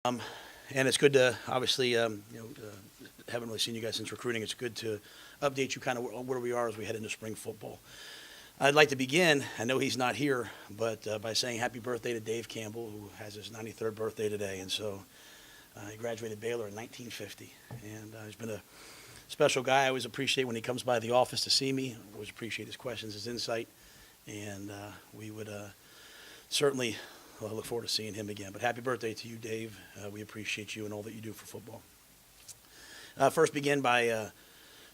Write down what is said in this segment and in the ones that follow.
Um, and it's good to obviously, haven't really seen you guys since recruiting. It's good to update you kind of where we are as we head into spring football. I'd like to begin. I know he's not here, but by saying happy birthday to Dave Campbell, who has his 93rd birthday today. And so he graduated Baylor in 1950, and he's been a special guy. I always appreciate when he comes by the office to see me. I always appreciate his questions, his insight, and we would certainly look forward to seeing him again. But happy birthday to you, Dave. We appreciate you and all that you do for football. First, begin by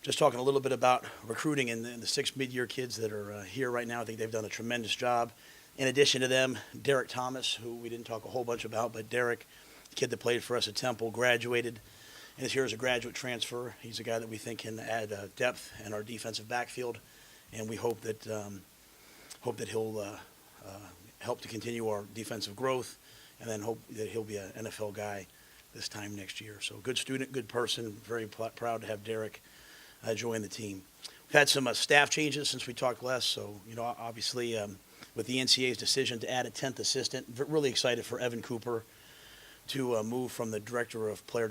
just talking a little bit about recruiting and the six mid-year kids that are here right now. I think they've done a tremendous job. In addition to them, Derek Thomas, who we didn't talk a whole bunch about, but Derek, the kid that played for us at Temple, graduated and is here as a graduate transfer. He's a guy that we think can add depth in our defensive backfield, and we hope that he'll help to continue our defensive growth, and then hope that he'll be an NFL guy this time next year. So good student, good person. Very proud to have Derek join the team. We've had some staff changes since we talked last. So, obviously with the NCAA's decision to add a 10th assistant, really excited for Evan Cooper to move from the director of player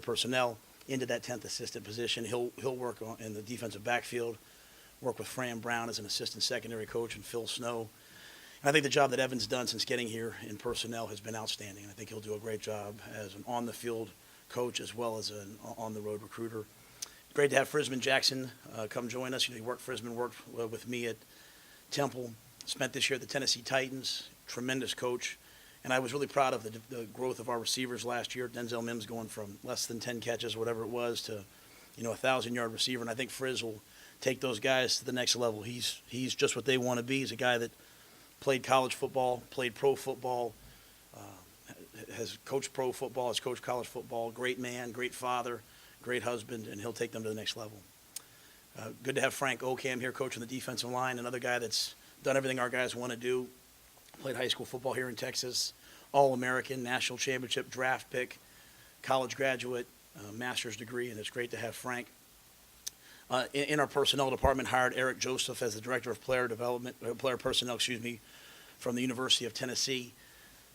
personnel into that 10th assistant position. He'll work in the defensive backfield, work with Fran Brown as an assistant secondary coach and Phil Snow. And I think the job that Evan's done since getting here in personnel has been outstanding. I think he'll do a great job as an on-the-field coach as well as an on-the-road recruiter. Great to have Frisman Jackson come join us. Frisman worked with me at Temple, spent this year at the Tennessee Titans, tremendous coach. And I was really proud of the growth of our receivers last year. Denzel Mims going from less than 10 catches, whatever it was, to a 1,000-yard receiver. And I think Frizz will take those guys to the next level. He's just what they want to be. He's a guy that played college football, played pro football, has coached pro football, has coached college football. Great man, great father, great husband, and he'll take them to the next level. Good to have Frank Ocam here coaching the defensive line, another guy that's done everything our guys want to do. Played high school football here in Texas, All-American, national championship, draft pick, college graduate, master's degree, and it's great to have Frank. In our personnel department, hired Eric Joseph as the director of player personnel, from the University of Tennessee.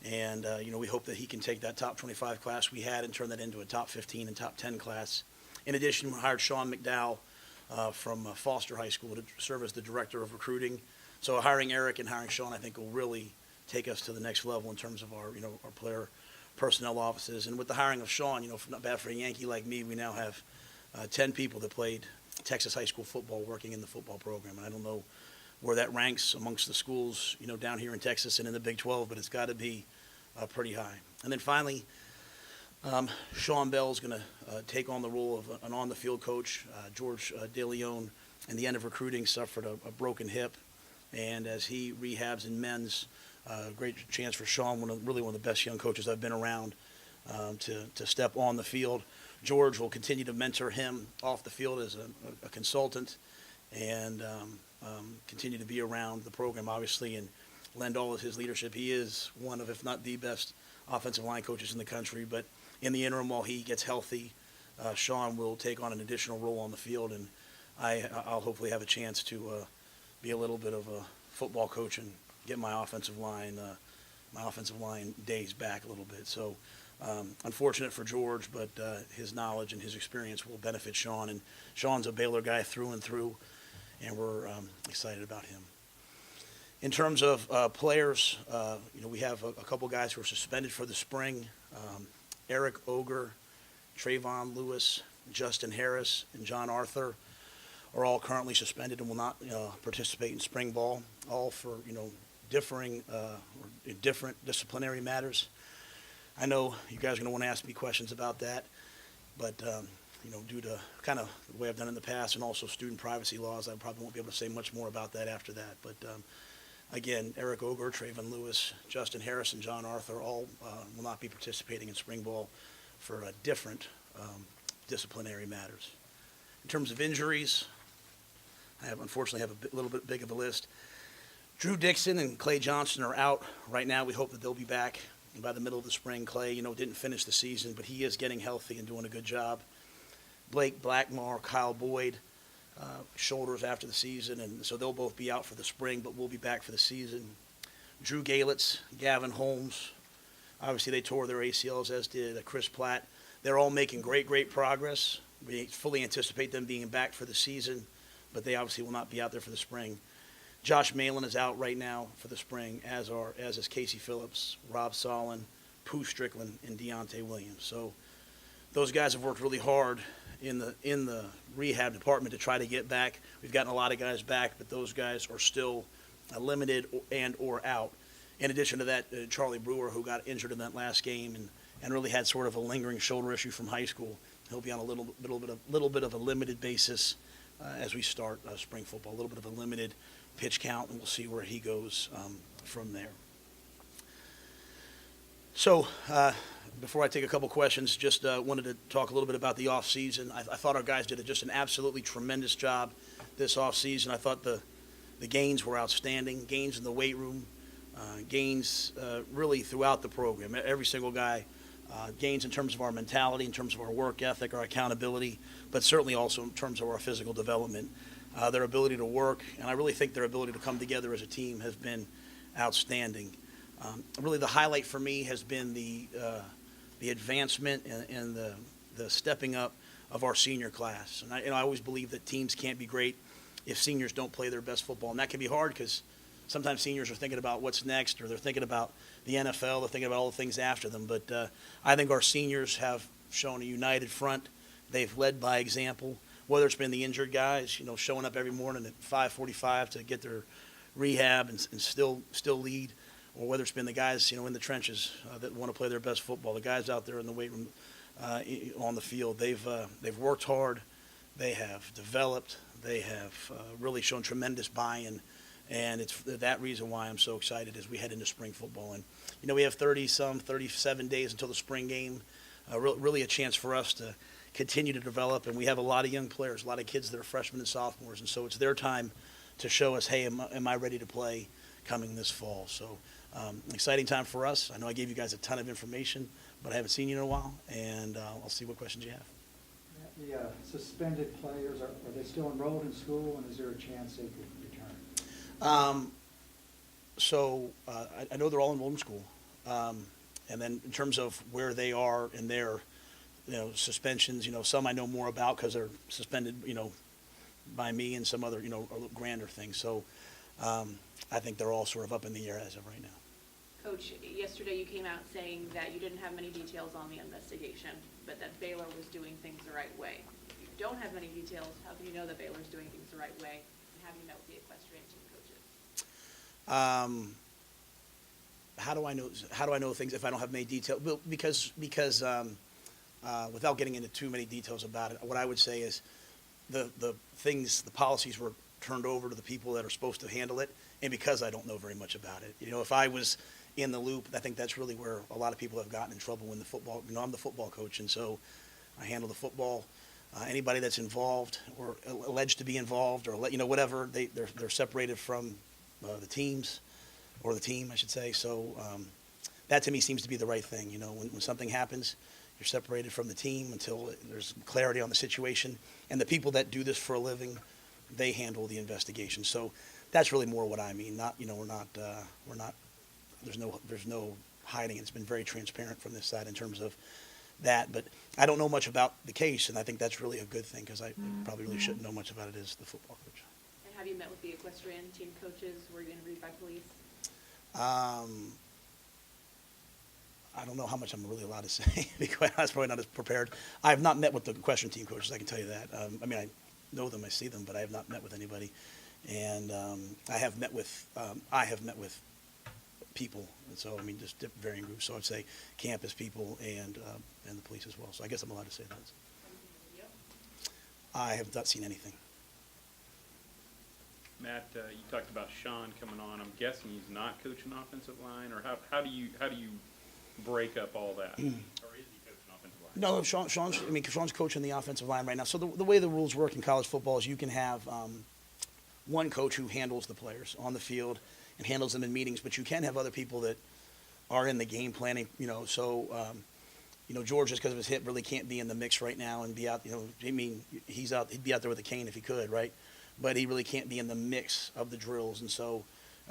And, we hope that he can take that top 25 class we had and turn that into a top 15 and top 10 class. In addition, we hired Sean McDowell from Foster High School to serve as the director of recruiting. So hiring Eric and hiring Sean, I think, will really take us to the next level in terms of our player personnel offices. And with the hiring of Sean, not bad for a Yankee like me, we now have 10 people that played Texas high school football working in the football program. And I don't know where that ranks amongst the schools, down here in Texas and in the Big 12, but it's got to be pretty high. And then finally, Sean Bell's going to take on the role of an on-the-field coach. George DeLeon, in the end of recruiting, suffered a broken hip. And as he rehabs in men's, great chance for Sean, really one of the best young coaches I've been around, to step on the field. George will continue to mentor him off the field as a consultant and continue to be around the program, obviously, and lend all of his leadership. He is one of, if not the best, offensive line coaches in the country. But in the interim, while he gets healthy, Sean will take on an additional role on the field, and I'll hopefully have a chance to be a little bit of a football coach and get my offensive line days back a little bit. So unfortunate for George, but his knowledge and his experience will benefit Sean. And Sean's a Baylor guy through and through, and we're excited about him. In terms of players, we have a couple guys who are suspended for the spring. Eric Oger, Trayvon Lewis, Justin Harris, and John Arthur are all currently suspended and will not participate in spring ball, all for different disciplinary matters. I know you guys are going to want to ask me questions about that, but due to kind of the way I've done it in the past and also student privacy laws, I probably won't be able to say much more about that after that. But again, Eric Oger, Trayvon Lewis, Justin Harris, and John Arthur all will not be participating in spring ball for different disciplinary matters. In terms of injuries, I unfortunately have a little bit big of a list. Drew Dixon and Clay Johnson are out right now. We hope that they'll be back by the middle of the spring. Clay, didn't finish the season, but he is getting healthy and doing a good job. Blake Blackmore, Kyle Boyd, shoulders after the season, and so they'll both be out for the spring, but we'll be back for the season. Drew Galitz, Gavin Holmes, Obviously, they tore their ACLs, as did Chris Platt. They're all making great progress. We fully anticipate them being back for the season, but they obviously will not be out there for the spring. Josh Malin is out right now for the spring, as is Casey Phillips, Rob Solon, Pooh Strickland, and Deontay Williams. So those guys have worked really hard in the rehab department to try to get back. We've gotten a lot of guys back, but those guys are still limited or out. In addition to that, Charlie Brewer, who got injured in that last game and really had sort of a lingering shoulder issue from high school, he'll be on a little bit of a limited basis as we start spring football. A little bit of a limited pitch count, and we'll see where he goes from there. So before I take a couple questions, just wanted to talk a little bit about the offseason. I thought our guys did just an absolutely tremendous job this offseason. I thought the gains were outstanding, gains in the weight room, gains really throughout the program. Every single guy, gains in terms of our mentality, in terms of our work ethic, our accountability, but certainly also in terms of our physical development. Their ability to work, and I really think their ability to come together as a team has been outstanding. Really, the highlight for me has been the advancement and the stepping up of our senior class. And I always believe that teams can't be great if seniors don't play their best football, and that can be hard because sometimes seniors are thinking about what's next, or they're thinking about the NFL, they're thinking about all the things after them. But I think our seniors have shown a united front. They've led by example. Whether it's been the injured guys, showing up every morning at 5:45 to get their rehab and still lead, or whether it's been the guys, in the trenches that want to play their best football, the guys out there in the weight room, on the field. They've worked hard. They have developed. They have really shown tremendous buy-in, and it's that reason why I'm so excited as we head into spring football. And we have 37 days until the spring game. Really a chance for us to continue to develop, and we have a lot of young players, a lot of kids that are freshmen and sophomores, and so it's their time to show us, hey, am I ready to play coming this fall? So exciting time for us. I know I gave you guys a ton of information, but I haven't seen you in a while, and I'll see what questions you have. The suspended players, are they still enrolled in school, and is there a chance they could return? I know they're all enrolled in school, and then in terms of where they are in their suspensions, some I know more about because they're suspended, by me, and some other, a little grander things. So I think they're all sort of up in the air as of right now. Coach, yesterday you came out saying that you didn't have many details on the investigation, but that Baylor was doing things the right way. If you don't have many details, how can you know that Baylor's doing things the right way? And have you met with the equestrian team coaches? How do I know things if I don't have many details? Well, because without getting into too many details about it, what I would say is the policies were turned over to the people that are supposed to handle it, and because I don't know very much about it. If I was in the loop, I think that's really where a lot of people have gotten in trouble when the football, I'm the football coach, and so I handle the football. Anybody that's involved or alleged to be involved or, whatever, they're separated from the teams, or the team, I should say. So that to me seems to be the right thing. When something happens, you're separated from the team until there's clarity on the situation. And the people that do this for a living, they handle the investigation. So that's really more what I mean. Not, we're not, there's no hiding. It's been very transparent from this side in terms of that. But I don't know much about the case, and I think that's really a good thing because I probably really shouldn't know much about it as the football coach. And have you met with the equestrian team coaches? Were you interviewed by police? I don't know how much I'm really allowed to say. To be quite honest, probably not as prepared. I have not met with the equestrian team coaches, I can tell you that. I know them, I see them, but I have not met with anybody. And I have met with people, and so just varying groups. So I'd say campus people and the police as well. So I guess I'm allowed to say that. I have not seen anything. Matt, you talked about Sean coming on. I'm guessing he's not coaching offensive line, or how do you break up all that? Or is he coaching offensive line? No, Sean's coaching the offensive line right now. So the way the rules work in college football is you can have one coach who handles the players on the field and handles them in meetings, but you can have other people that are in the game planning. George, just because of his hip, really can't be in the mix right now and be out. He'd be out there with a cane if he could, right? But he really can't be in the mix of the drills, and so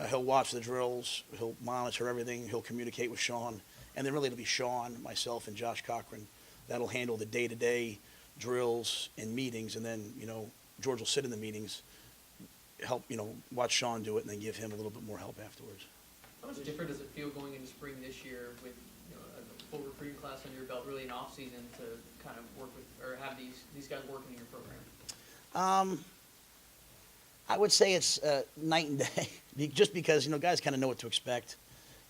he'll watch the drills, he'll monitor everything, he'll communicate with Sean, And then really it'll be Sean, myself, and Josh Cochran that'll handle the day-to-day drills and meetings. And then, George will sit in the meetings, help, watch Sean do it, and then give him a little bit more help afterwards. How much different does it feel going into spring this year with a full recruiting class under your belt, really an off season to kind of work with or have these guys working in your program? I would say it's night and day, just because guys kind of know what to expect.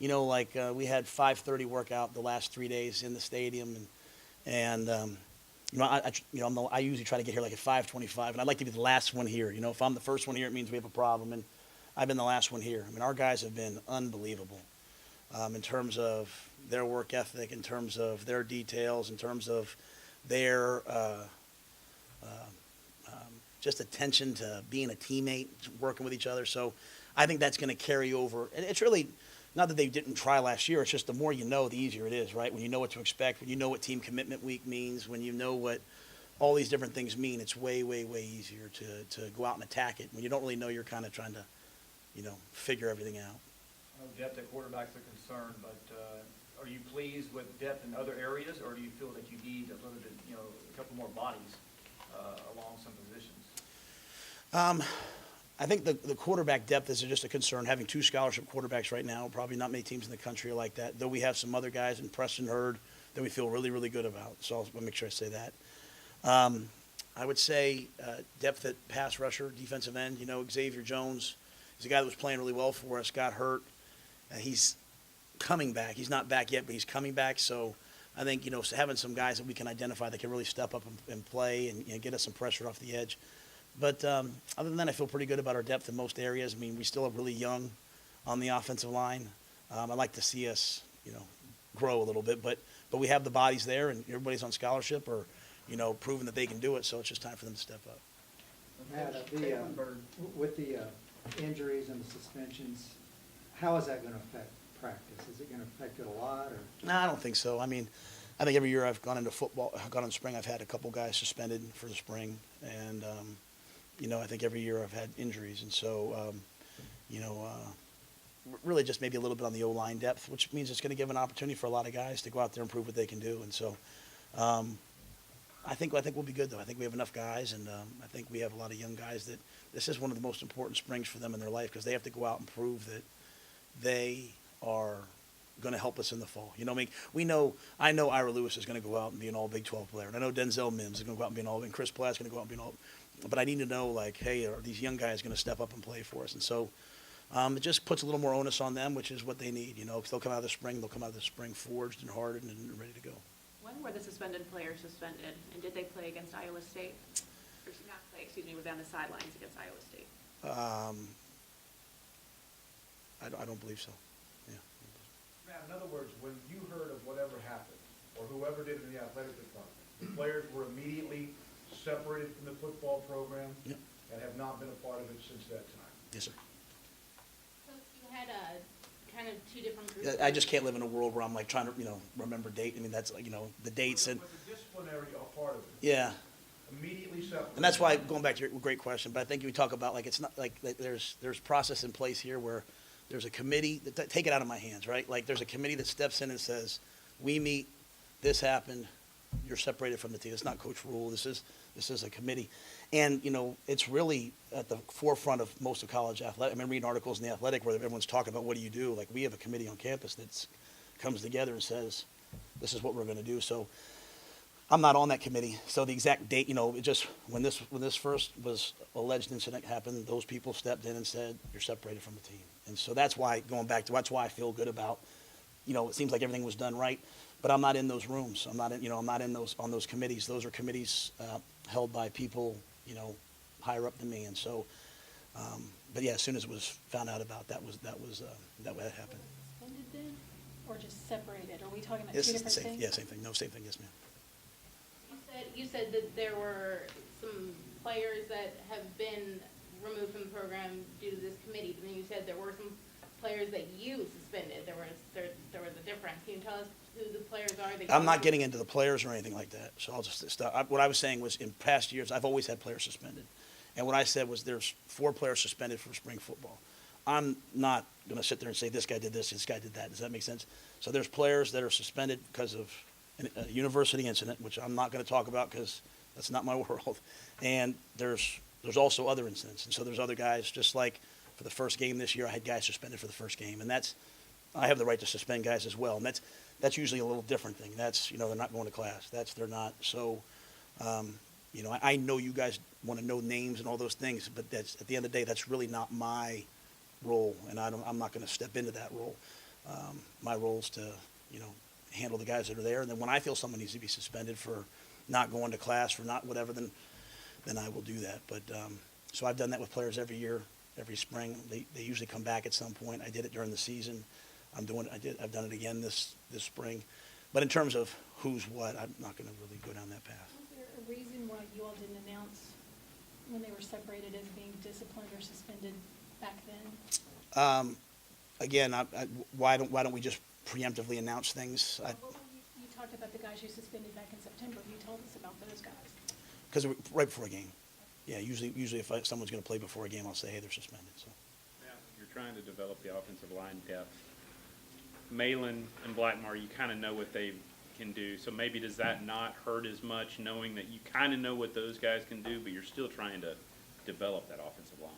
We had 5:30 workout the last 3 days in the stadium, and I usually try to get here like at 5:25, and I'd like to be the last one here. If I'm the first one here, it means we have a problem, and I've been the last one here. I mean, our guys have been unbelievable in terms of their work ethic, in terms of their details, in terms of their just attention to being a teammate, working with each other. So I think that's going to carry over. And it's really not that they didn't try last year. It's just the more you know, the easier it is, right? When you know what to expect, when you know what team commitment week means, when you know what all these different things mean, it's way, way, way easier to go out and attack it. When you don't really know, you're kind of trying to, figure everything out. I know depth at quarterback's a concern, but are you pleased with depth in other areas, or do you feel that you need a little bit, a couple more bodies along some positions? I think the quarterback depth is just a concern. Having 2 scholarship quarterbacks right now, probably not many teams in the country are like that, though we have some other guys in Preston Hurd that we feel really, really good about. So I'll make sure I say that. I would say depth at pass rusher, defensive end. Xavier Jones is a guy that was playing really well for us, got hurt. He's coming back. He's not back yet, but he's coming back. So I think, having some guys that we can identify that can really step up and play and get us some pressure off the edge. But other than that, I feel pretty good about our depth in most areas. I mean, we still are really young on the offensive line. I'd like to see us, grow a little bit. But we have the bodies there, and everybody's on scholarship or, proving that they can do it. So it's just time for them to step up. Matt, with the injuries and the suspensions, how is that going to affect practice? Is it going to affect it a lot? Or? No, I don't think so. I mean, I think every year I've gone into football, gone in spring, I've had a couple guys suspended for the spring. And, I think every year I've had injuries. And so, really just maybe a little bit on the O-line depth, which means it's going to give an opportunity for a lot of guys to go out there and prove what they can do. And so I think we'll be good, though. I think we have enough guys, and I think we have a lot of young guys that this is one of the most important springs for them in their life because they have to go out and prove that they are going to help us in the fall. I know Ira Lewis is going to go out and be an all Big 12 player, and I know Denzel Mims is going to go out and be an all, and Chris Platt's going to go out and be an all. But I need to know, hey, are these young guys going to step up and play for us? And so it just puts a little more onus on them, which is what they need. Because they'll come out of the spring forged and hardened and ready to go. When were the suspended players suspended, and did they play against Iowa State? Or not play, were they on the sidelines against Iowa State? I don't believe so. Yeah. Matt, in other words, when you heard of whatever happened, or whoever did it in the athletic department, the players were immediately separated from the football program Yep. and have not been a part of it since that time. Yes, sir. So you had kind of 2 different groups. I just can't live in a world where I'm trying to remember date. I mean that's the dates and But the disciplinary are part of it. yeah. Immediately separated. And that's why, going back to your great question, but I think we talk about it's not like there's process in place here where there's a committee that take it out of my hands, right? Like there's a committee that steps in and says, we meet, this happened, you're separated from the team. It's not Coach Rhule. This is a committee, and it's really at the forefront of most of college athletics. I mean, reading articles in the Athletic where everyone's talking about what do you do. Like we have a committee on campus that comes together and says, this is what we're going to do. So. I'm not on that committee, so the exact date, it just when this first was alleged incident happened, those people stepped in and said you're separated from the team, and so that's why that's why I feel good about, it seems like everything was done right, but I'm not in those rooms. I'm not in those committees. Those are committees held by people, higher up than me, and so, but yeah, as soon as it was found out about that happened. Suspended then, or just separated? Are we talking about It's 2 the different same, things? yeah, same thing. No, same thing. Yes, ma'am. You said that there were some players that have been removed from the program due to this committee, but then you said there were some players that you suspended. There was a difference. Can you tell us who the players are that I'm not getting into the players or anything like that, so I'll just stop. What I was saying was in past years, I've always had players suspended. And what I said was there's 4 players suspended for spring football. I'm not going to sit there and say this guy did this, this guy did that. Does that make sense? So there's players that are suspended because of a university incident, which I'm not going to talk about because that's not my world. And there's also other incidents. And so there's other guys, just like for the first game this year, I had guys suspended for the first game. And I have the right to suspend guys as well. And that's usually a little different thing. That's, they're not going to class. They're not. So, I know you guys want to know names and all those things, but that's, at the end of the day, that's really not my role. And I'm not going to step into that role. My role is to, handle the guys that are there. And then when I feel someone needs to be suspended for not going to class, for not whatever, then I will do that. But, so I've done that with players every year, every spring. They usually come back at some point. I did it during the season. I've done it again this spring. But in terms of who's what, I'm not going to really go down that path. Was there a reason why you all didn't announce when they were separated as being disciplined or suspended back then? Again, why don't we just preemptively announce things? Well, you talked about the guys you suspended back in September. You told us about those guys. Because right before a game. Yeah, usually if someone's going to play before a game, I'll say, hey, they're suspended. So. Yeah, you're trying to develop the offensive line depth. Malin and Blackmar, you kind of know what they can do. So maybe does that not hurt as much, knowing that you kind of know what those guys can do, but you're still trying to develop that offensive line?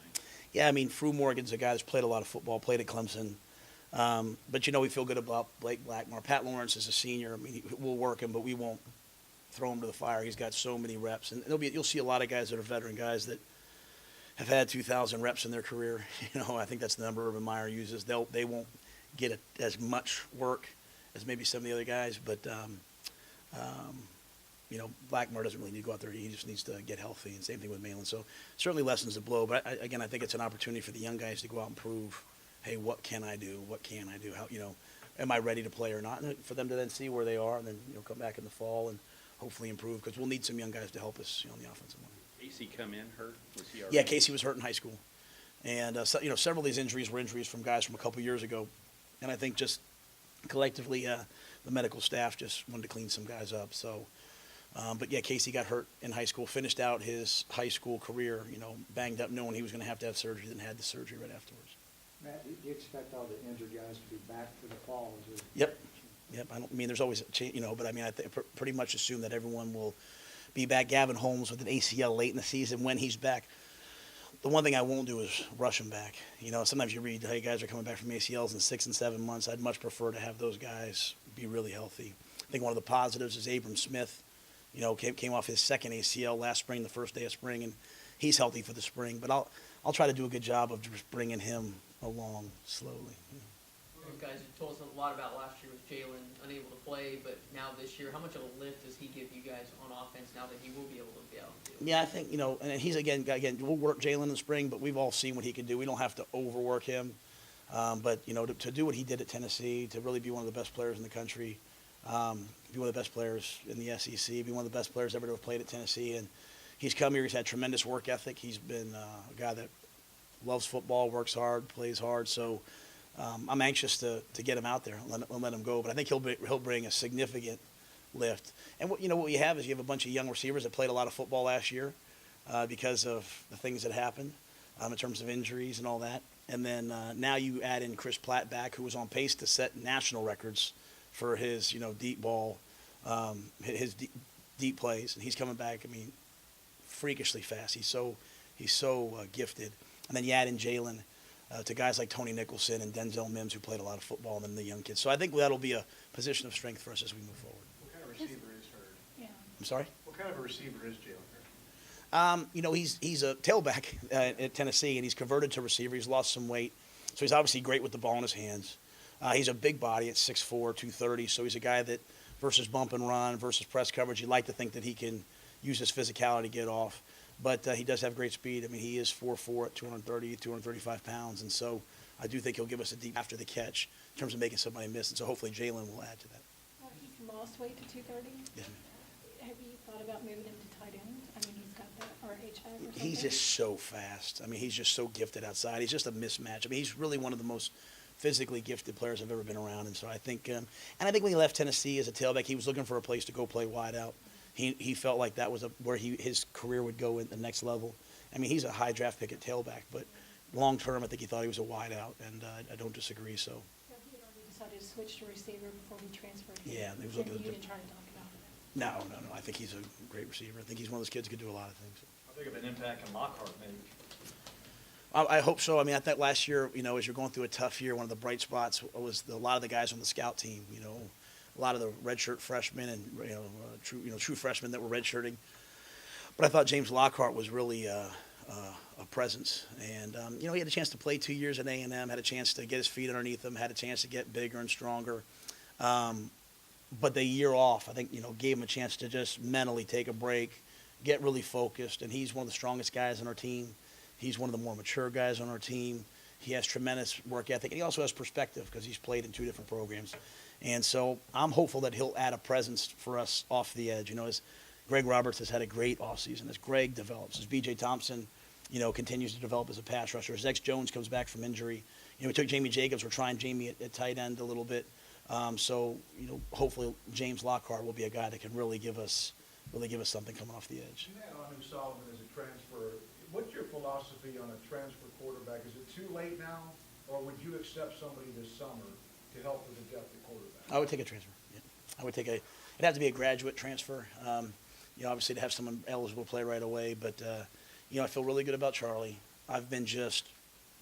Yeah, I mean, Rhule Morgan's a guy that's played a lot of football, played at Clemson. But, we feel good about Blake Blackmar. Pat Lawrence is a senior. I mean, we'll work him, but we won't throw him to the fire. He's got so many reps. And you'll see a lot of guys that are veteran guys that have had 2,000 reps in their career. I think that's the number Urban Meyer uses. They won't get as much work as maybe some of the other guys. But, Blackmar doesn't really need to go out there. He just needs to get healthy, and same thing with Malin. So certainly lessons to blow. But, I think it's an opportunity for the young guys to go out and prove, hey, what can I do? What can I do? How, am I ready to play or not? And for them to then see where they are and then, come back in the fall and hopefully improve, because we'll need some young guys to help us, on the offensive line. Casey come in hurt? Was he already? Yeah, Casey was hurt in high school. And, several of these injuries were injuries from guys from a couple years ago. And I think just collectively, the medical staff just wanted to clean some guys up. So, but yeah, Casey got hurt in high school, finished out his high school career, banged up, knowing he was going to have surgery, then had the surgery right afterwards. Matt, do you expect all the injured guys to be back for the fall? Yep. There's always a change, but I pretty much assume that everyone will be back. Gavin Holmes with an ACL late in the season when he's back. The one thing I won't do is rush him back. Sometimes you read, hey, guys are coming back from ACLs in 6 and 7 months. I'd much prefer to have those guys be really healthy. I think one of the positives is Abram Smith, came off his second ACL last spring, the first day of spring, and he's healthy for the spring. But I'll try to do a good job of just bringing him along slowly. Those guys, you told us a lot about last year with Jalen unable to play, but now this year, how much of a lift does he give you guys on offense now that he will be able to be out on the field? Yeah, I think, and he's again, we'll work Jalen in the spring, but we've all seen what he can do. We don't have to overwork him. But, to do what he did at Tennessee, to really be one of the best players in the country, be one of the best players in the SEC, be one of the best players ever to have played at Tennessee. And he's come here, he's had tremendous work ethic. He's been a guy that loves football, works hard, plays hard. So I'm anxious to get him out there and let him go. But I think he'll bring a significant lift. And what we have is you have a bunch of young receivers that played a lot of football last year because of the things that happened in terms of injuries and all that. And then now you add in Chris Platt back, who was on pace to set national records for his deep ball, his deep plays, and he's coming back. Freakishly fast. He's so gifted. And then you add in Jalen to guys like Tony Nicholson and Denzel Mims, who played a lot of football, and then the young kids. So I think that'll be a position of strength for us as we move forward. What kind of receiver is Hurd? Yeah. I'm sorry? What kind of a receiver is Jalen Hurd? He's a tailback at Tennessee, and he's converted to receiver. He's lost some weight, so he's obviously great with the ball in his hands. He's a big body at 6'4", 230, so he's a guy that versus bump and run, versus press coverage, you like to think that he can use his physicality to get off. But he does have great speed. He is 4'4" at 230, 235 pounds, and so I do think he'll give us a deep after the catch in terms of making somebody miss, and so hopefully Jalen will add to that. Well, he's lost weight to 230. Yes, ma'am. Have you thought about moving him to tight end? He's got that, or H-back or something? He's just so fast. He's just so gifted outside. He's just a mismatch. He's really one of the most physically gifted players I've ever been around, and so I think, and I think when he left Tennessee as a tailback, he was looking for a place to go play wide out. He felt like that was where his career would go at the next level. He's a high draft pick at tailback, but long term, I think he thought he was a wide out, and I don't disagree. So. Yeah, he had already decided to switch to receiver before he transferred here. Yeah, they was Then looking at you the- didn't try to talk about it. No. I think he's a great receiver. I think he's one of those kids who could do a lot of things. How big of an impact can Lockhart make? I hope so. I mean, I think last year, as you're going through a tough year, one of the bright spots was a lot of the guys on the scout team. A lot of the redshirt freshmen and true freshmen that were redshirting. But I thought James Lockhart was really a presence, and he had a chance to play 2 years at A&M, had a chance to get his feet underneath him, had a chance to get bigger and stronger. But the year off, I think, gave him a chance to just mentally take a break, get really focused, and he's one of the strongest guys on our team. He's one of the more mature guys on our team. He has tremendous work ethic, and he also has perspective because he's played in 2 different programs. And so I'm hopeful that he'll add a presence for us off the edge. As Greg Roberts has had a great offseason, as Greg develops, as B.J. Thompson, continues to develop as a pass rusher, as X Jones comes back from injury. We took Jamie Jacobs. We're trying Jamie at tight end a little bit. So hopefully James Lockhart will be a guy that can really give us something coming off the edge. You had Anu Solomon as a transfer. What's your philosophy on a transfer quarterback? Is it too late now, or would you accept somebody this summer to help with the depth at quarterback? I would take a transfer. Yeah. I would take it'd have to be a graduate transfer. Obviously to have someone eligible play right away, but I feel really good about Charlie. I've been just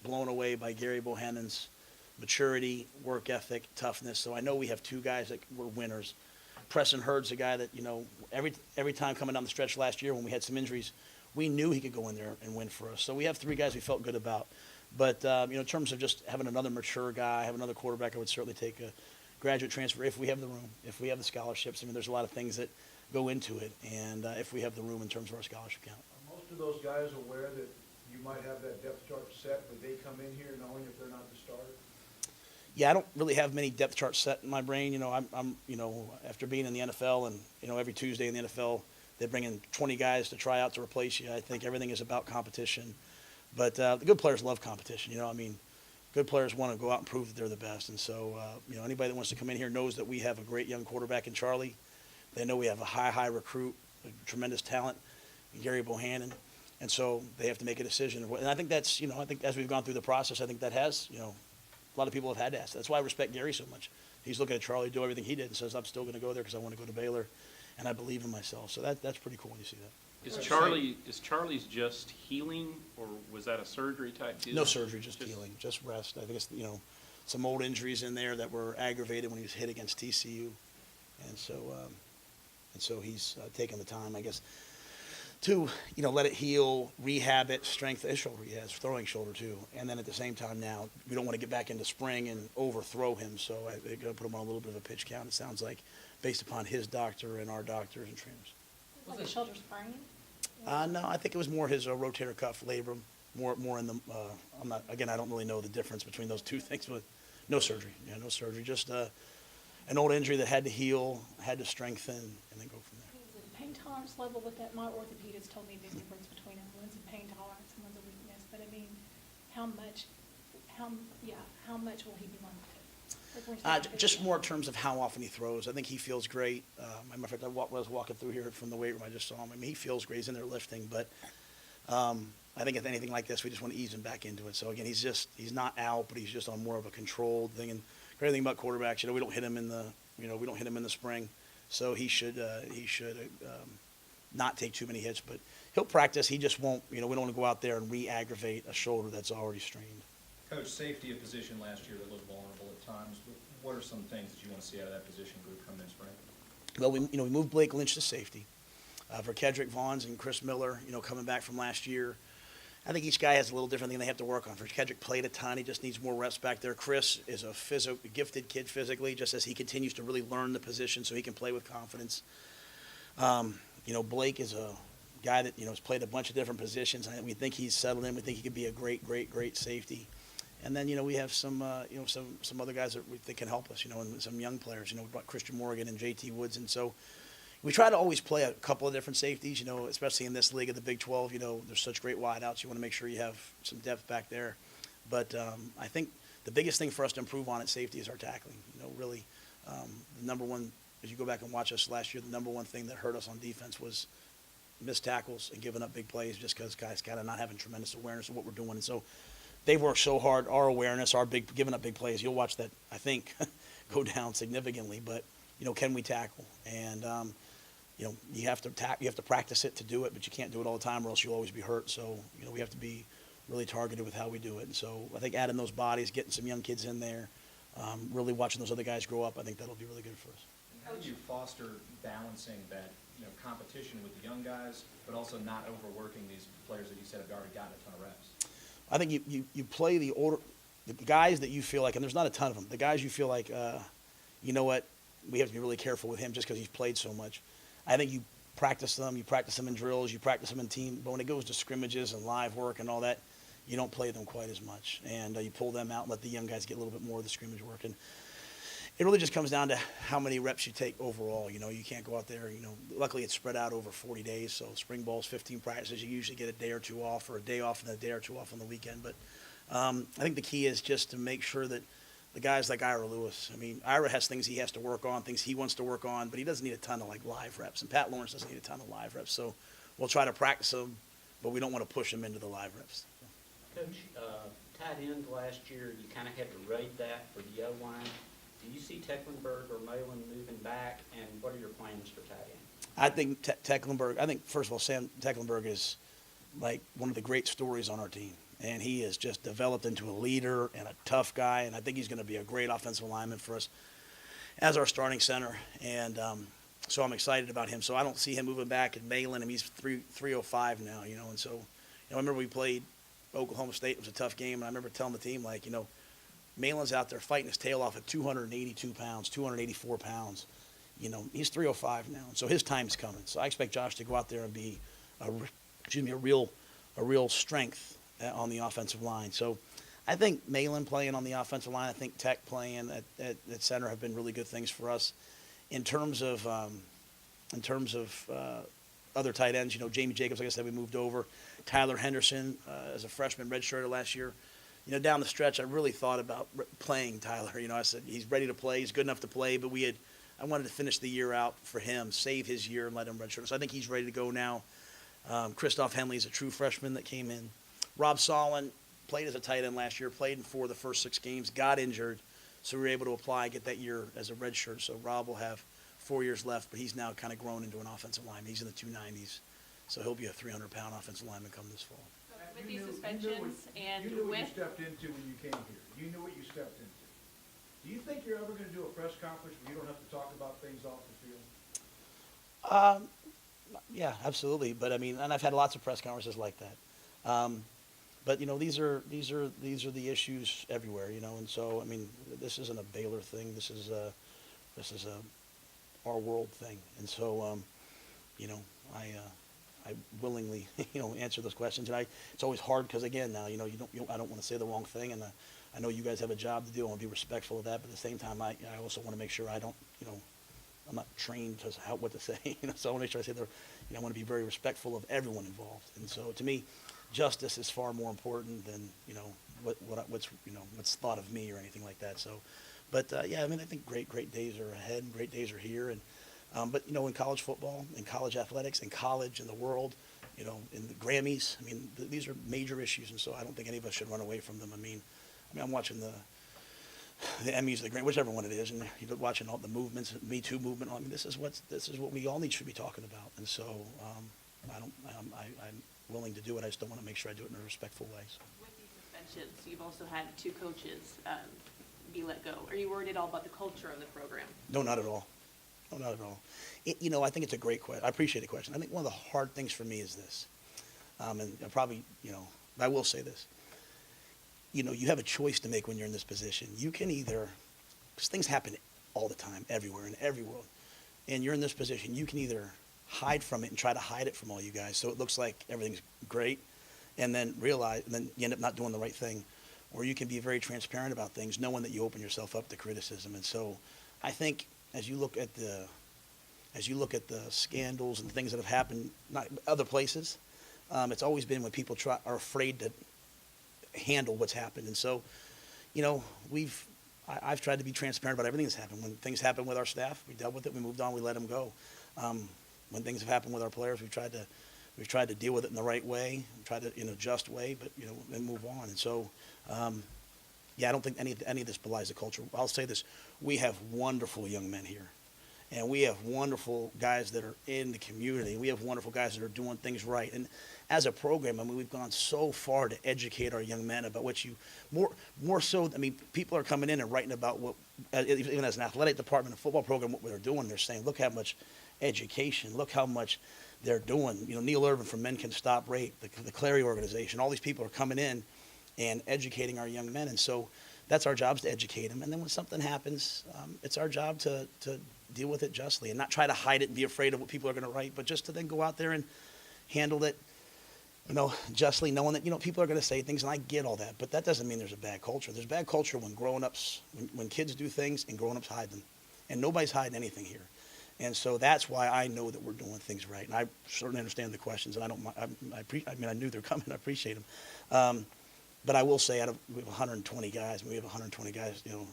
blown away by Gary Bohannon's maturity, work ethic, toughness. So I know we have 2 guys that were winners. Preston Hurd's a guy that, every time coming down the stretch last year when we had some injuries, we knew he could go in there and win for us. So we have 3 guys we felt good about. But, in terms of just having another mature guy, having another quarterback, I would certainly take a graduate transfer if we have the room, if we have the scholarships. I mean, there's a lot of things that go into it, and if we have the room in terms of our scholarship count. Are most of those guys aware that you might have that depth chart set, but they come in here knowing if they're not the starter? Yeah, I don't really have many depth charts set in my brain. I'm after being in the NFL and, every Tuesday in the NFL, they bring in 20 guys to try out to replace you. I think everything is about competition. But the good players love competition. Good players want to go out and prove that they're the best. And so, anybody that wants to come in here knows that we have a great young quarterback in Charlie. They know we have a high recruit, a tremendous talent, in Gary Bohannon. And so they have to make a decision. And I think that's, I think as we've gone through the process, I think that has, a lot of people have had to ask. That's why I respect Gary so much. He's looking at Charlie do everything he did and says, I'm still going to go there because I want to go to Baylor, and I believe in myself. So that's pretty cool when you see that. Is Charlie's just healing, or was that a surgery type deal? No surgery, just healing, just rest. I think it's, some old injuries in there that were aggravated when he was hit against TCU. And so he's taking the time, I guess, to, let it heal, rehab it, strengthen his shoulder. He has throwing shoulder too. And then at the same time now, we don't want to get back into spring and overthrow him. So they're going to put him on a little bit of a pitch count, it sounds like, based upon his doctor and our doctors and trainers. Was it a shoulder sprain? No, I think it was more his rotator cuff labrum, more in the, I don't really know the difference between those 2 things, but no surgery. Yeah, no surgery. Just an old injury that had to heal, had to strengthen, and then go from there. Is the pain tolerance level with that? My orthopedist told me the difference between them. One's a pain tolerance and one's a weakness. But I mean, how much will he be limited? Like, for instance, Just more in terms of how often he throws. I think he feels great. Matter of fact, I was walking through here from the weight room. I just saw him. I mean, he feels great. He's in there lifting. But I think if anything like this, we just want to ease him back into it. So again, he's not out, but he's just on more of a controlled thing. And the great thing about quarterbacks, we don't hit him in the spring, so he should not take too many hits. But he'll practice. He just won't. We don't want to go out there and re-aggravate a shoulder that's already strained. Coach, safety of position last year that looked vulnerable at times. What are some things that you want to see out of that position group coming in spring? Well, we moved Blake Lynch to safety. For Kedrick Vaughns and Chris Miller, coming back from last year, I think each guy has a little different thing they have to work on. For Kedrick played a ton. He just needs more reps back there. Chris is a gifted kid physically, just as he continues to really learn the position so he can play with confidence. Blake is a guy that, has played a bunch of different positions. And we think he's settled in. We think he could be a great safety. And then, we have some other guys that we think can help us, and some young players, about Christian Morgan and JT Woods. And so we try to always play a couple of different safeties, especially in this league of the Big 12. There's such great wideouts. You want to make sure you have some depth back there. But I think the biggest thing for us to improve on at safety is our tackling. Really, the number one, as you go back and watch us last year, the number one thing that hurt us on defense was missed tackles and giving up big plays just because guys kind of not having tremendous awareness of what we're doing. And so they've worked so hard, our awareness, giving up big plays. You'll watch that, I think, go down significantly, but, can we tackle? And, you have to practice it to do it, but you can't do it all the time or else you'll always be hurt. So, we have to be really targeted with how we do it. And so I think adding those bodies, getting some young kids in there, really watching those other guys grow up, I think that'll be really good for us. And how do you foster balancing that, competition with the young guys, but also not overworking these players that you said have already gotten a ton of reps? I think you play the guys that you feel like, and there's not a ton of them, the guys you feel like, you know what, we have to be really careful with him just because he's played so much. I think you practice them in drills, you practice them in team, but when it goes to scrimmages and live work and all that, you don't play them quite as much. And you pull them out and let the young guys get a little bit more of the scrimmage work. And it really just comes down to how many reps you take overall. You can't go out there, luckily it's spread out over 40 days. So spring ball's 15 practices. You usually get a day or two off or a day off and a day or two off on the weekend. But I think the key is just to make sure that the guys like Ira Lewis, Ira has things he has to work on, things he wants to work on, but he doesn't need a ton of live reps. And Pat Lawrence doesn't need a ton of live reps. So we'll try to practice them, but we don't want to push them into the live reps. Coach, tight end last year, you kind of had to rate that for the O-line. Do you see Tecklenburg or Malin moving back, and what are your plans for tight end? I think Tecklenburg, first of all, Sam Tecklenburg is like one of the great stories on our team. And he has just developed into a leader and a tough guy, and I think he's going to be a great offensive lineman for us as our starting center. And so I'm excited about him. So I don't see him moving back at Malin, and he's 305 now, and so I remember we played Oklahoma State. It was a tough game, and I remember telling the team, Malin's out there fighting his tail off at 282 pounds, 284 pounds. He's 305 now, so his time's coming. So I expect Josh to go out there and be a real strength on the offensive line. So I think Malin playing on the offensive line, I think Tech playing at center have been really good things for us. In terms of other tight ends, Jamie Jacobs, like I said, we moved over. Tyler Henderson as a freshman redshirted last year. Down the stretch, I really thought about playing Tyler. I said he's ready to play, he's good enough to play, but I wanted to finish the year out for him, save his year and let him redshirt. So I think he's ready to go now. Christoph Henley is a true freshman that came in. Rob Solon played as a tight end last year, played in 4 of the first 6 games, got injured, so we were able to apply, get that year as a redshirt. So Rob will have 4 years left, but he's now kind of grown into an offensive lineman. He's in the 290s, so he'll be a 300-pound offensive lineman come this fall. With these suspensions and You knew what you with, stepped into when you came here. You knew what you stepped into. Do you think you're ever going to do a press conference where you don't have to talk about things off the field? Yeah, absolutely. But and I've had lots of press conferences like that. But these are the issues everywhere, and so this isn't a Baylor thing. This is our world thing, and so I willingly answer those questions. And it's always hard because again now I don't want to say the wrong thing, and I know you guys have a job to do. I want to be respectful of that, but at the same time I also want to make sure I don't I'm not trained to what to say, so I want to make sure I say I want to be very respectful of everyone involved. And so to me, justice is far more important than, what's thought of me or anything like that. So, but I think great days are ahead, great days are here. And, but in college football, in college athletics, in college, in the world, in the Grammys, these are major issues. And so I don't think any of us should run away from them. I'm watching the Emmys, the Grammys, whichever one it is, and you're watching all the movements, Me Too movement. This is what we all should be talking about. And so I'm willing to do it. I just don't want to make sure I do it in a respectful way. So. with these suspensions, you've also had 2 coaches be let go. Are you worried at all about the culture of the program? No, not at all. No, not at all. I think it's a great question. I appreciate the question. I think one of the hard things for me is this, and I probably, I will say this. You have a choice to make when you're in this position. You can either, because things happen all the time, everywhere, in every world, and you're in this position, you can either hide from it and try to hide it from all you guys so it looks like everything's great, and then you end up not doing the right thing, or you can be very transparent about things, knowing that you open yourself up to criticism. And so I think as you look at the scandals and things that have happened, not other places, it's always been when people are afraid to handle what's happened. And so, I've tried to be transparent about everything that's happened. When things happen with our staff, we dealt with it, we moved on, we let them go. When things have happened with our players, we've tried to deal with it in the right way, try to in a just way, but and move on. And so, yeah, I don't think any of this belies the culture. I'll say this, we have wonderful young men here. And we have wonderful guys that are in the community. We have wonderful guys that are doing things right. And as a program, I mean, we've gone so far to educate our young men about what you, more so, I mean, people are coming in and writing about what, even as an athletic department, a football program, what they're doing. They're saying, look how much education, look how much they're doing. You know, Neil Irvin from Men Can Stop Rape, the Clary organization, all these people are coming in and educating our young men. And so that's our job, is to educate them. And then when something happens, it's our job to deal with it justly and not try to hide it and be afraid of what people are going to write, but just to then go out there and handle it, you know, justly, knowing that, you know, people are going to say things, and I get all that, but that doesn't mean there's a bad culture. There's bad culture when grown-ups, when kids do things and grown-ups hide them, and nobody's hiding anything here. And so that's why I know that we're doing things right, and I certainly understand the questions, and I don't, I mean, I knew they're coming, I appreciate them. But I will say, we have 120 guys, and we have 120 guys, you know,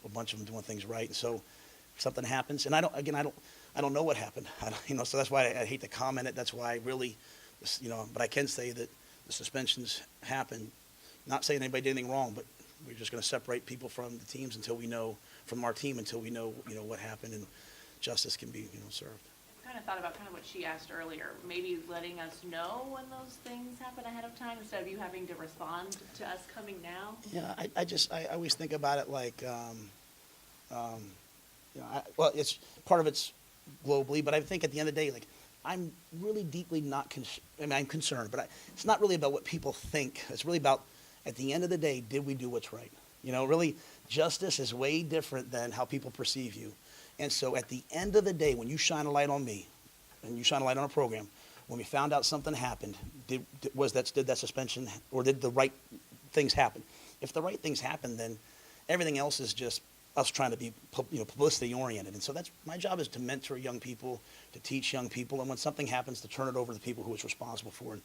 a bunch of them doing things right, and so if something happens, and I don't know what happened, you know, so that's why I hate to comment it. That's why I really, you know, but I can say that the suspensions happened. Not saying anybody did anything wrong, but we're just going to separate people from the teams until we know, from our team until we know, you know, what happened and justice can be, you know, served. I kind of thought about kind of what she asked earlier, maybe letting us know when those things happen ahead of time instead of you having to respond to us coming now. Yeah, I always think about it like, you know, well, it's part of it's globally, but I think at the end of the day, like, I'm really deeply not, I mean, I'm concerned, but it's not really about what people think. It's really about, at the end of the day, did we do what's right? You know, really, justice is way different than how people perceive you. And so at the end of the day, when you shine a light on me, and you shine a light on a program, when we found out something happened, did that suspension, or did the right things happen? If the right things happen, then everything else is just us trying to be, you know, publicity oriented. And so that's my job, is to mentor young people, to teach young people, and when something happens, to turn it over to the people who it's responsible for. And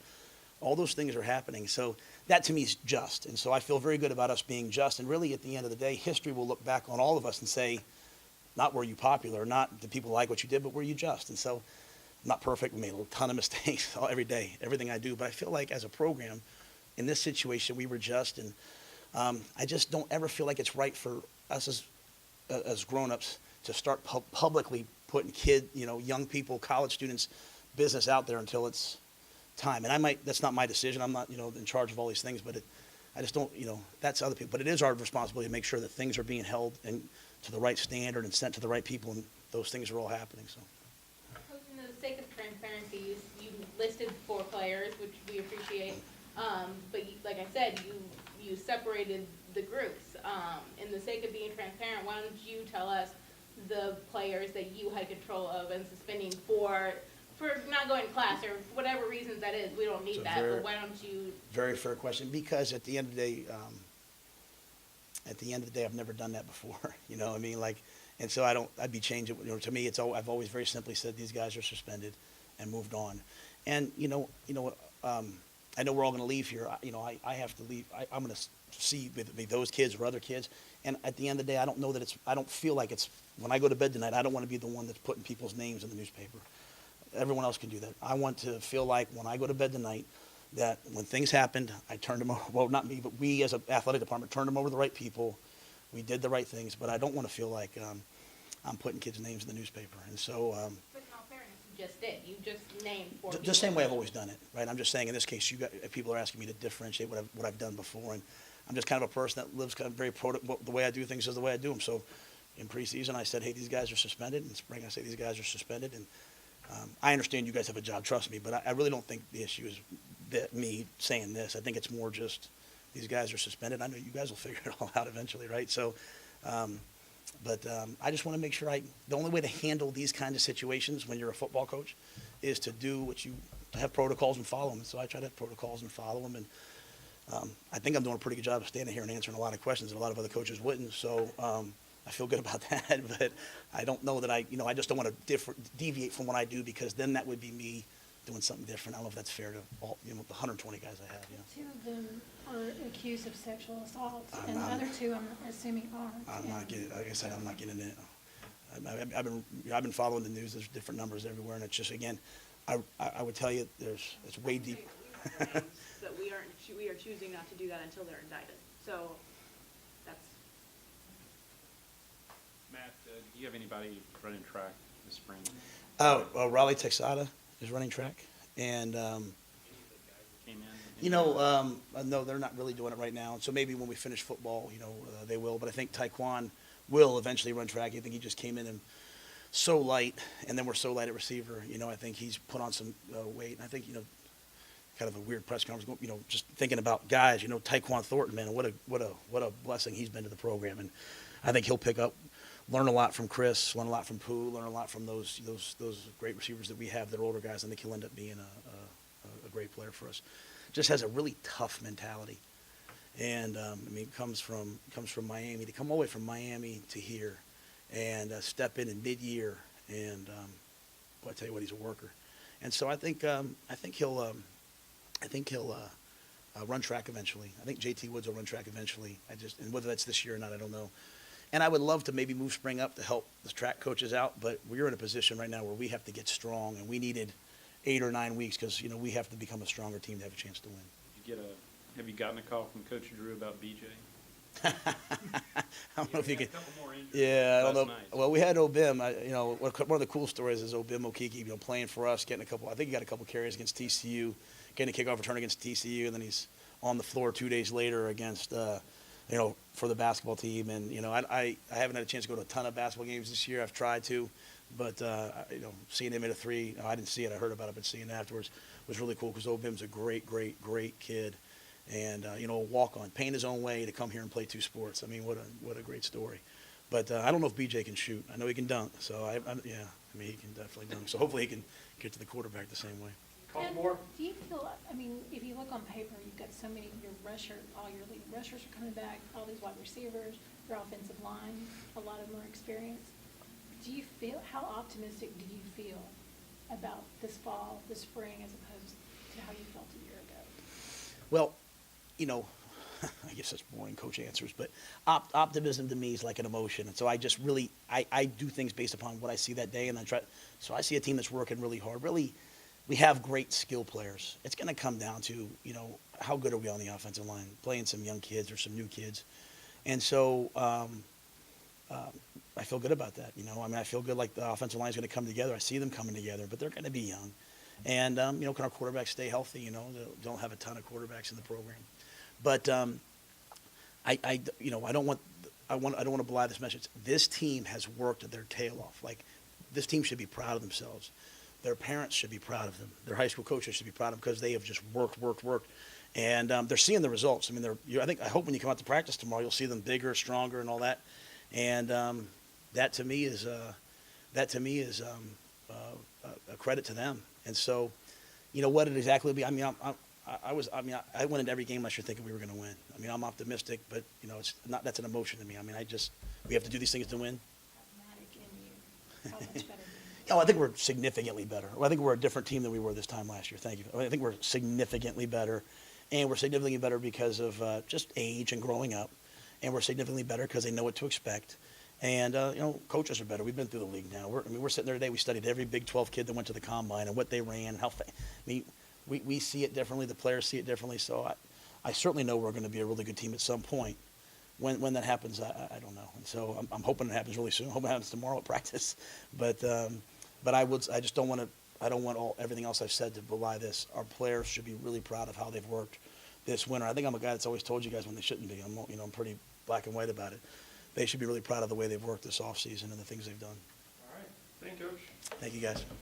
all those things are happening. So that to me is just. And so I feel very good about us being just. And really, at the end of the day, history will look back on all of us and say, not were you popular, not did people like what you did, but were you just? And so I'm not perfect. We made a ton of mistakes every day, everything I do. But I feel like as a program, in this situation, we were just. And I just don't ever feel like it's right for us as grown-ups to start publicly putting young people, college students, business out there until it's time. And that's not my decision. I'm not, you know, in charge of all these things, but I just don't, you know, that's other people. But it is our responsibility to make sure that things are being held and to the right standard and sent to the right people, and those things are all happening, so. Coach, for the sake of transparency, you listed 4 players, which we appreciate, but like I said, you separated the groups. In the sake of being transparent, why don't you tell us the players that you had control of and suspending for not going to class or for whatever reasons that is? We don't need that, but why don't you? Very fair question, because at the end of the day, I've never done that before. You know, I mean, like, and so I'd be changing. You know, to me, I've always very simply said these guys are suspended and moved on. And I know we're all going to leave here. I have to leave. I'm going to see those kids or other kids. And at the end of the day, I don't feel like it's, when I go to bed tonight, I don't want to be the one that's putting people's names in the newspaper. Everyone else can do that. I want to feel like when I go to bed tonight, that when things happened, I turned them over, well, not me, but we as an athletic department turned them over to the right people. We did the right things, but I don't want to feel like I'm putting kids' names in the newspaper. And so. But in all fairness, you just did. You just named 4 people. The same way I've always done it, right? I'm just saying in this case, people are asking me to differentiate what I've done before, and I'm just kind of a person that lives kind of very the way I do things is the way I do them. So in preseason, I said, hey, these guys are suspended. In spring, I say these guys are suspended. And I understand you guys have a job, trust me, but I really don't think the issue is me saying this. I think it's more just these guys are suspended. I know you guys will figure it all out eventually, right? So, but I just want to make sure the only way to handle these kinds of situations when you're a football coach is to do to have protocols and follow them. And so I try to have protocols and follow them. And I think I'm doing a pretty good job of standing here and answering a lot of questions that a lot of other coaches wouldn't. So I feel good about that. But I don't know that I just don't want to deviate from what I do, because then that would be me doing something different. I don't know if that's fair to all, the 120 guys I have. 2 of them are accused of sexual assault, and the other 2, I'm assuming aren't. I'm not getting, like I said, I'm not getting it. I've been following the news. There's different numbers everywhere, and it's just, again, I would tell you it's way deep. But we are choosing not to do that until they're indicted. So Matt, do you have anybody running track this spring? Raleigh Texada is running track, and, Came in? no, they're not really doing it right now. So maybe when we finish football, they will. But I think Taekwon will eventually run track. I think he just came in and so light, and then we're so light at receiver. I think he's put on some weight. And I think, kind of a weird press conference, just thinking about guys, Taekwon Thornton, man, what a blessing he's been to the program. And I think he'll pick up, learn a lot from Chris, learn a lot from Pooh, learn a lot from those great receivers that we have that are older guys. I think he'll end up being a great player for us. Just has a really tough mentality. And, comes from Miami. To come all the way from Miami to here and step in mid-year, and boy, I tell you what, he's a worker. And so I think he'll run track eventually. I think JT Woods will run track eventually. And whether that's this year or not, I don't know. And I would love to maybe move spring up to help the track coaches out, but we're in a position right now where we have to get strong, and we needed 8 or 9 weeks because we have to become a stronger team to have a chance to win. Have you gotten a call from Coach Drew about BJ? I don't know if you He could. had a couple more injuries Yeah, I don't know. last night. Well, we had Obim. One of the cool stories is Obim Okiki, playing for us, getting I think he got a couple carries against TCU, getting a kickoff return against TCU, and then he's on the floor 2 days later against, for the basketball team. And, I haven't had a chance to go to a ton of basketball games this year. I've tried to, but, seeing him at a 3, I didn't see it. I heard about it, but seeing it afterwards was really cool because Obim's a great, great, great kid. And, a walk-on, paying his own way to come here and play 2 sports. What a great story. But I don't know if BJ can shoot. I know he can dunk. So, he can definitely dunk. So, hopefully he can get to the quarterback the same way. And More? do you feel, if you look on paper, you've got so many, all your leading rushers are coming back, all these wide receivers, your offensive line, a lot of them are experienced. How optimistic do you feel about this fall, this spring, as opposed to how you felt a year ago? Well, I guess that's boring coach answers, but optimism to me is like an emotion. And so I just really, I do things based upon what I see that day. And so I see a team that's working really hard. Really, we have great skill players. It's going to come down to, how good are we on the offensive line, playing some young kids or some new kids. And so I feel good about that. I feel good like the offensive line is going to come together. I see them coming together, but they're going to be young. And, can our quarterbacks stay healthy? They don't have a ton of quarterbacks in the program. But I don't want to belie this message. This team has worked their tail off. Like, this team should be proud of themselves. Their parents should be proud of them. Their high school coaches should be proud of them because they have just worked. And they're seeing the results. I hope when you come out to practice tomorrow, you'll see them bigger, stronger, and all that. And that to me is a credit to them. And so, what it exactly will be. I went into every game last year thinking we were going to win. I'm optimistic, but it's not. That's an emotion to me. We have to do these things to win. Mathematic in you, how much better do you Oh, I think we're significantly better. I think we're a different team than we were this time last year. Thank you. I think we're significantly better, and we're significantly better because of just age and growing up, and we're significantly better because they know what to expect. And, coaches are better. We've been through the league now. We're sitting there today. We studied every Big 12 kid that went to the combine and what they ran, we see it differently. The players see it differently. So I certainly know we're going to be a really good team at some point. When that happens, I don't know. And so I'm hoping it happens really soon. I'm hoping it happens tomorrow at practice. But I just don't want to. I don't want everything else I've said to belie this. Our players should be really proud of how they've worked this winter. I think I'm a guy that's always told you guys when they shouldn't be. I'm pretty black and white about it. They should be really proud of the way they've worked this offseason and the things they've done. All right. Thank you, Coach. Thank you, guys.